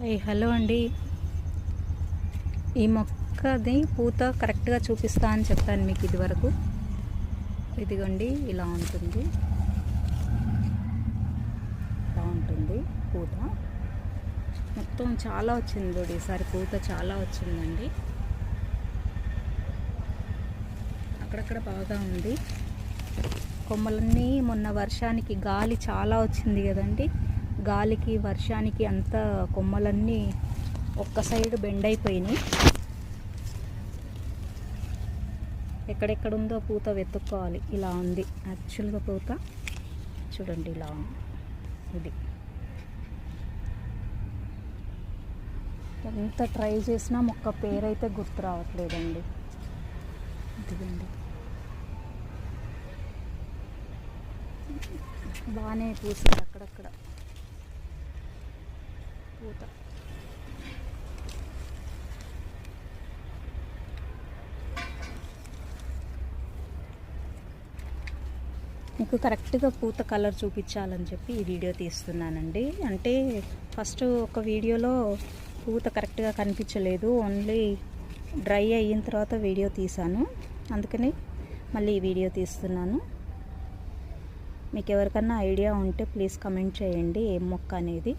Hello అండి. ఈ మొక్కది పూత కరెక్ట్గా చూపిస్తా అని చెప్పాను మీకు ఇదివరకు. ఇదిగోండి, ఇలా ఉంటుంది పూత. మొత్తం చాలా వచ్చింది ఈసారి, పూత చాలా వచ్చిందండి. అక్కడక్కడ బాగా ఉంది. కొమ్మలన్నీ మొన్న వర్షానికి గాలి చాలా వచ్చింది కదండి, గాలికి వర్షానికి అంతా కొమ్మలన్నీ ఒక్క సైడ్ బెండ్ అయిపోయినాయి. ఎక్కడెక్కడ ఉందో పూత వెతుక్కోవాలి. ఇలా ఉంది యాక్చువల్గా పూత, చూడండి ఇలా ఉంది. ఇది ఎంత ట్రై చేసినా మొక్క పేరైతే గుర్తు రావట్లేదండి. ఇదిగండి, బాగానే పూసింది అక్కడక్కడ పూత. మీకు కరెక్ట్గా పూత కలర్ చూపించాలని చెప్పి ఈ వీడియో తీస్తున్నానండి. అంటే ఫస్ట్ ఒక వీడియోలో పూత కరెక్ట్గా కనిపించలేదు, ఓన్లీ డ్రై అయిన తర్వాత వీడియో తీశాను, అందుకని మళ్ళీ ఈ వీడియో తీస్తున్నాను. మీకు ఎవరికన్నా ఐడియా ఉంటే ప్లీజ్ కమెంట్ చేయండి ఏం మొక్క అనేది.